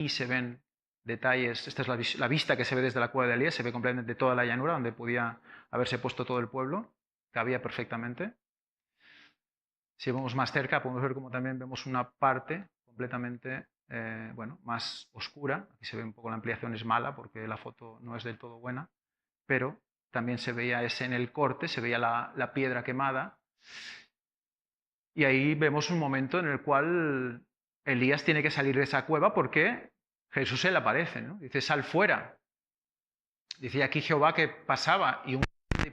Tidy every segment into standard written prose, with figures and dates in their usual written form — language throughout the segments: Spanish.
y se ven detalles. Esta es la vista que se ve desde la cueva de Elías, se ve completamente toda la llanura donde podía haberse puesto todo el pueblo, cabía perfectamente. Si vemos más cerca, podemos ver como también vemos una parte completamente más oscura. Aquí se ve un poco la ampliación es mala porque la foto no es del todo buena, pero también se veía en el corte, se veía la piedra quemada. Y ahí vemos un momento en el cual Elías tiene que salir de esa cueva porque Jesús se le aparece, ¿no? Dice, sal fuera. Dice aquí Jehová que pasaba y un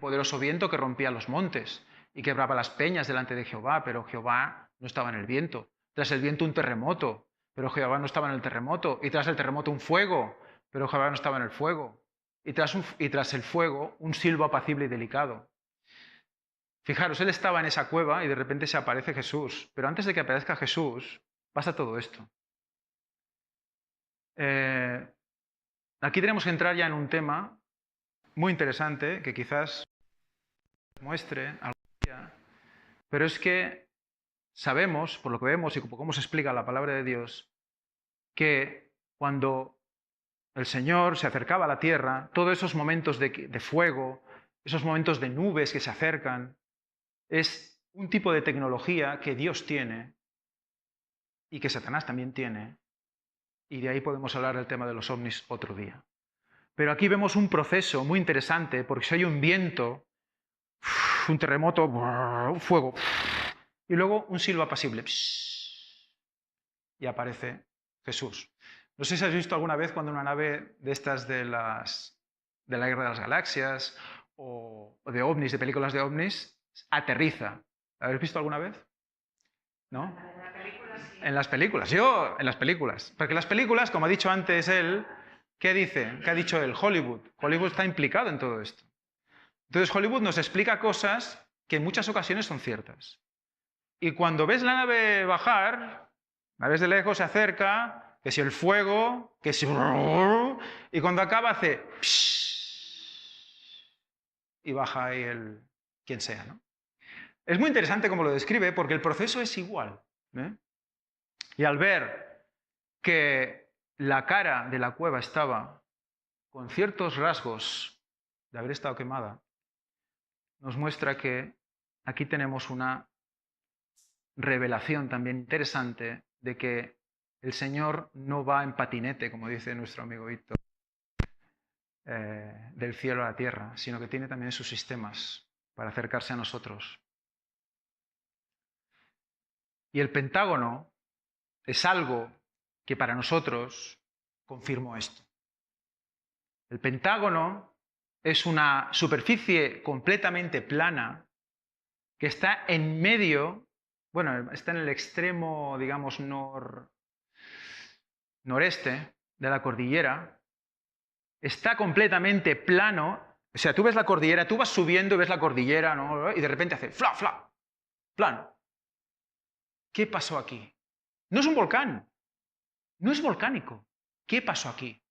poderoso viento que rompía los montes y quebraba las peñas delante de Jehová, pero Jehová no estaba en el viento. Tras el viento un terremoto, pero Jehová no estaba en el terremoto. Y tras el terremoto un fuego, pero Jehová no estaba en el fuego. Y tras el fuego un silbo apacible y delicado. Fijaros, él estaba en esa cueva y de repente se aparece Jesús. Pero antes de que aparezca Jesús, pasa todo esto. Aquí tenemos que entrar ya en un tema muy interesante que quizás muestre algún día, pero es que sabemos, por lo que vemos y por cómo se explica la palabra de Dios, que cuando el Señor se acercaba a la tierra, todos esos momentos de fuego, esos momentos de nubes que se acercan, es un tipo de tecnología que Dios tiene y que Satanás también tiene, y de ahí podemos hablar del tema de los ovnis otro día. Pero aquí vemos un proceso muy interesante, porque si hay un viento, un terremoto, un fuego, y luego un silbo apacible, y aparece Jesús. No sé si has visto alguna vez cuando una nave de estas de la Guerra de las Galaxias o de ovnis, de películas de ovnis, aterriza. ¿La habéis visto alguna vez? ¿No? En las películas, yo en las películas. Porque las películas, como ha dicho antes él, ¿qué dice? ¿Qué ha dicho él? Hollywood. Hollywood está implicado en todo esto. Entonces Hollywood nos explica cosas que en muchas ocasiones son ciertas. Y cuando ves la nave bajar, la ves de lejos, se acerca, que si el fuego, que si... Y cuando acaba hace... Y baja ahí el... quien sea, ¿no? Es muy interesante cómo lo describe porque el proceso es igual. Y al ver que la cara de la cueva estaba con ciertos rasgos de haber estado quemada, nos muestra que aquí tenemos una revelación también interesante de que el Señor no va en patinete, como dice nuestro amigo Víctor, del cielo a la tierra, sino que tiene también sus sistemas para acercarse a nosotros. Y el Pentágono es algo que para nosotros confirmó esto. El Pentágono es una superficie completamente plana que está en medio, bueno, está en el extremo, digamos, noreste de la cordillera, está completamente plano, o sea, tú ves la cordillera, tú vas subiendo y ves la cordillera, ¿no? Y de repente hace fla, fla, plano. ¿Qué pasó aquí? No es un volcán, no es volcánico. ¿Qué pasó aquí?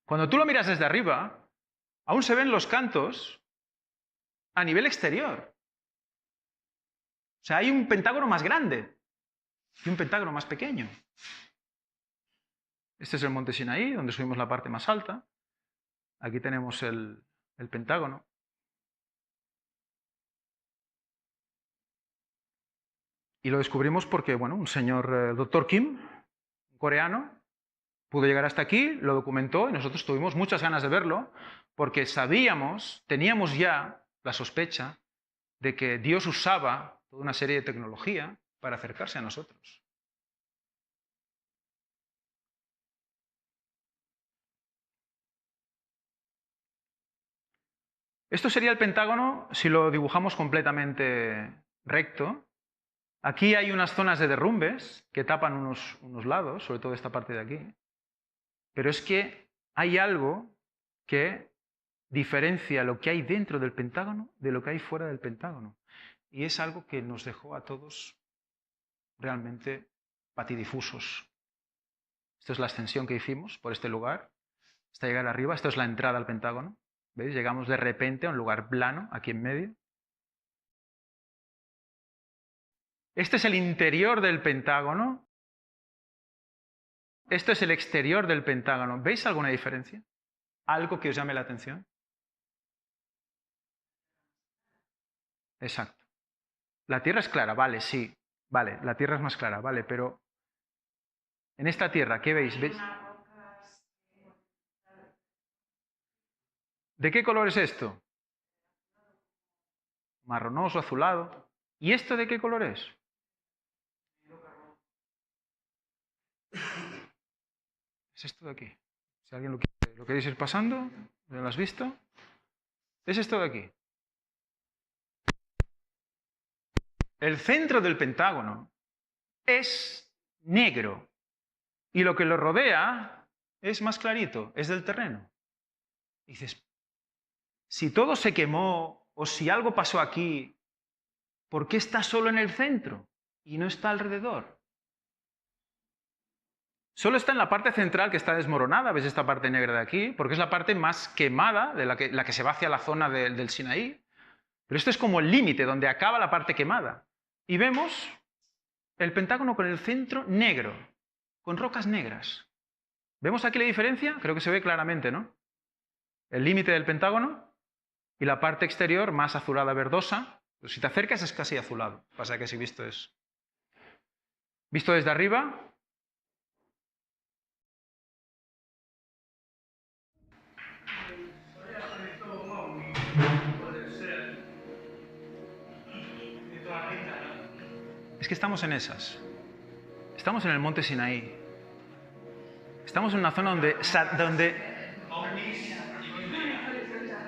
Cuando tú lo miras desde arriba, aún se ven los cantos a nivel exterior. O sea, hay un pentágono más grande y un pentágono más pequeño. Este es el monte Sinaí, donde subimos la parte más alta. Aquí tenemos el Pentágono. Y lo descubrimos porque, bueno, un señor, el doctor Kim, un coreano, pudo llegar hasta aquí, lo documentó y nosotros tuvimos muchas ganas de verlo porque sabíamos, teníamos ya la sospecha de que Dios usaba toda una serie de tecnología para acercarse a nosotros. Esto sería el Pentágono si lo dibujamos completamente recto. Aquí hay unas zonas de derrumbes que tapan unos lados, sobre todo esta parte de aquí. Pero es que hay algo que diferencia lo que hay dentro del Pentágono de lo que hay fuera del Pentágono. Y es algo que nos dejó a todos realmente patidifusos. Esto es la ascensión que hicimos por este lugar, hasta llegar arriba. Esto es la entrada al Pentágono. ¿Veis? Llegamos de repente a un lugar plano, aquí en medio. Este es el interior del Pentágono. Esto es el exterior del Pentágono. ¿Veis alguna diferencia? ¿Algo que os llame la atención? Exacto. La Tierra es clara, vale, sí. Vale, la Tierra es más clara, vale, pero en esta Tierra, ¿qué veis? ¿Veis? ¿De qué color es esto? Marronoso, azulado. ¿Y esto de qué color es? Es esto de aquí. Si alguien lo queréis ir pasando, ¿lo has visto? Es esto de aquí. El centro del Pentágono es negro y lo que lo rodea es más clarito, es del terreno. Y dices, si todo se quemó o si algo pasó aquí, ¿por qué está solo en el centro y no está alrededor? Solo está en la parte central que está desmoronada, ¿ves esta parte negra de aquí? Porque es la parte más quemada, de la que se va hacia la zona del Sinaí. Pero esto es como el límite, donde acaba la parte quemada. Y vemos el Pentágono con el centro negro, con rocas negras. ¿Vemos aquí la diferencia? Creo que se ve claramente, ¿no? El límite del Pentágono y la parte exterior más azulada verdosa. Pues si te acercas es casi azulado. Pasa que si visto desde arriba. Es que estamos en esas. Estamos en el monte Sinaí. Estamos en una zona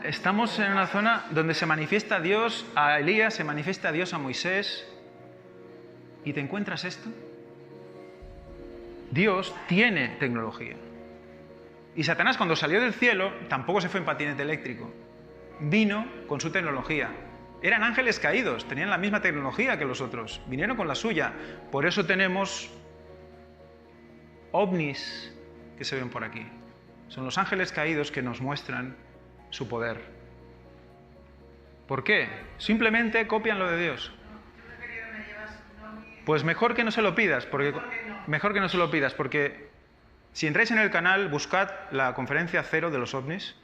estamos en una zona donde se manifiesta Dios a Elías, se manifiesta Dios a Moisés. ¿Y te encuentras esto? Dios tiene tecnología. Y Satanás, cuando salió del cielo, tampoco se fue en patinete eléctrico. Vino con su tecnología. Eran ángeles caídos, tenían la misma tecnología que los otros. Vinieron con la suya. Por eso tenemos ovnis que se ven por aquí. Son los ángeles caídos que nos muestran su poder. ¿Por qué? Simplemente copian lo de Dios. Pues mejor que no se lo pidas, porque si entráis en el canal, buscad la conferencia cero de los ovnis.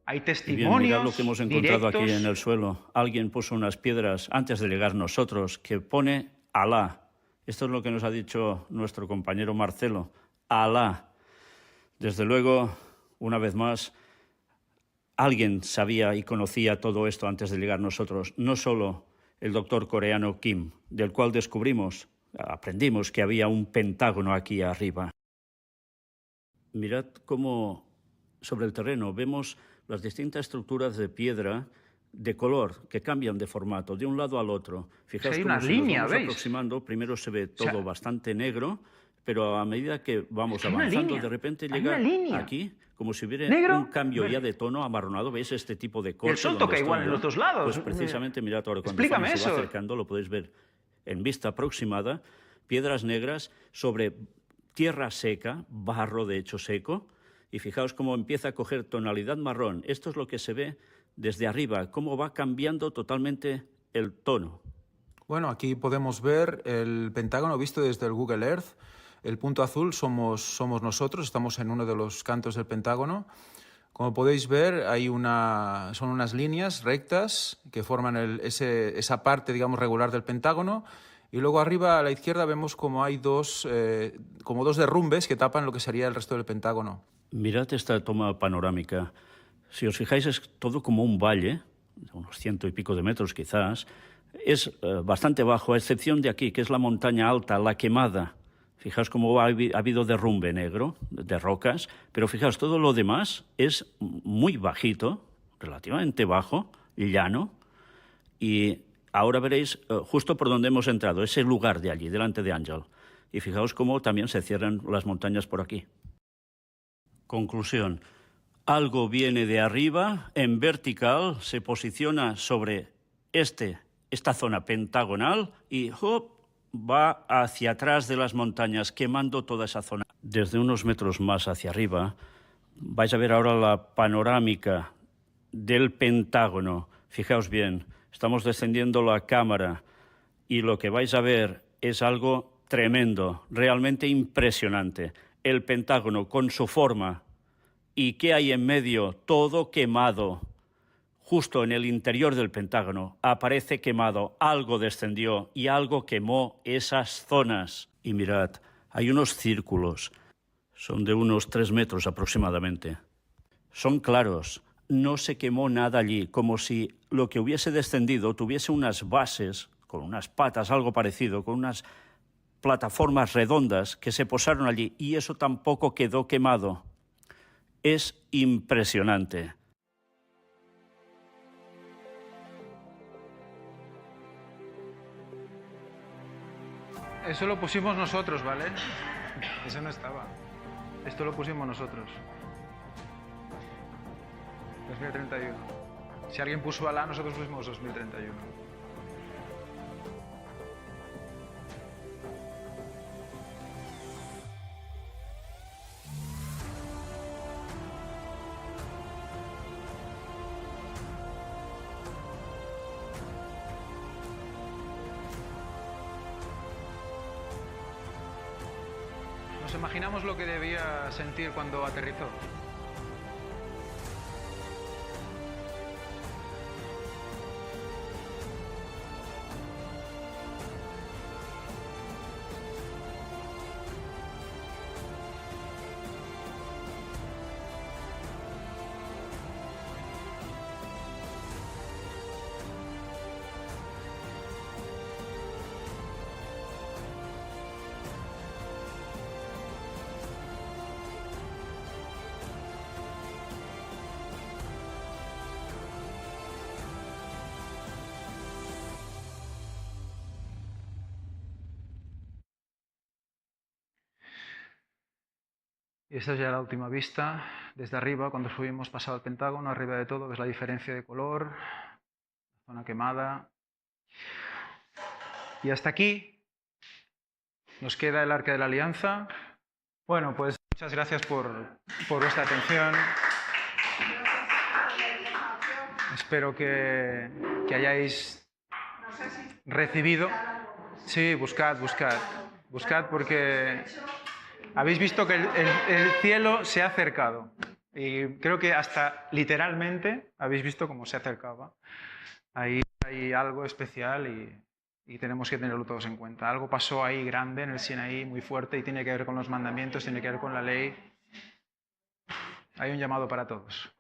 Hay testimonios. Bien, mirad lo que hemos encontrado directos. aquí en el suelo. Alguien puso unas piedras antes de llegar nosotros que pone Alá. Esto es lo que nos ha dicho nuestro compañero Marcelo. Alá. Desde luego, una vez más, alguien sabía y conocía todo esto antes de llegar nosotros. No solo el doctor coreano Kim, del cual aprendimos que había un pentágono aquí arriba. Mirad cómo sobre el terreno vemos las distintas estructuras de piedra de color que cambian de formato de un lado al otro. Fijaos hay cómo una si línea, nos vamos ¿veis? aproximando, primero se ve todo bastante negro, pero a medida que vamos avanzando, de repente llega aquí como si hubiera ¿Negro? un cambio ya de tono amarronado. ¿Veis este tipo de corte? El sol toca igual en los dos lados. Pues precisamente, mirad ahora, cuando Explícame se va eso. acercando, lo podéis ver en vista aproximada, piedras negras sobre tierra seca, barro de hecho seco, y fijaos cómo empieza a coger tonalidad marrón. Esto es lo que se ve desde arriba, cómo va cambiando totalmente el tono. Bueno, aquí podemos ver el Pentágono visto desde el Google Earth. El punto azul somos nosotros, estamos en uno de los cantos del Pentágono. Como podéis ver, son unas líneas rectas que forman esa parte, digamos, regular del Pentágono. Y luego arriba a la izquierda vemos como hay dos derrumbes que tapan lo que sería el resto del Pentágono. Mirad esta toma panorámica. Si os fijáis, es todo como un valle, de unos 100 y pico de metros quizás. Es bastante bajo, a excepción de aquí, que es la montaña alta, la Quemada. Fijaos cómo ha habido derrumbe negro de rocas, pero fijaos, todo lo demás es muy bajito, relativamente bajo, llano, y ahora veréis justo por donde hemos entrado, ese lugar de allí, delante de Ángel. Y fijaos cómo también se cierran las montañas por aquí. Conclusión. Algo viene de arriba, en vertical, se posiciona sobre esta zona pentagonal y va hacia atrás de las montañas, quemando toda esa zona. Desde unos metros más hacia arriba, vais a ver ahora la panorámica del Pentágono. Fijaos bien, estamos descendiendo la cámara y lo que vais a ver es algo tremendo, realmente impresionante. el Pentágono con su forma. ¿Y qué hay en medio? Todo quemado. Justo en el interior del Pentágono aparece quemado. Algo descendió y algo quemó esas zonas. Y mirad, hay unos círculos. Son de unos 3 metros aproximadamente. Son claros. No se quemó nada allí, como si lo que hubiese descendido tuviese unas bases, con unas patas, algo parecido, con unas plataformas redondas que se posaron allí, y eso tampoco quedó quemado. Es impresionante. Eso lo pusimos nosotros, ¿vale? Eso no estaba. Esto lo pusimos nosotros. 2031. Si alguien puso Alá, nosotros pusimos 2031. Nos imaginamos lo que debía sentir cuando aterrizó. Y esta es ya la última vista, desde arriba, cuando subimos pasado el Pentágono, arriba de todo, ves la diferencia de color, la zona quemada. Y hasta aquí nos queda el Arca de la Alianza. Bueno, pues muchas gracias por vuestra atención. Espero que hayáis recibido. Sí, buscad porque habéis visto que el cielo se ha acercado. Y creo que hasta literalmente habéis visto cómo se acercaba. Ahí hay algo especial y tenemos que tenerlo todos en cuenta. Algo pasó ahí grande en el Sinaí, muy fuerte, y tiene que ver con los mandamientos, tiene que ver con la ley. Hay un llamado para todos.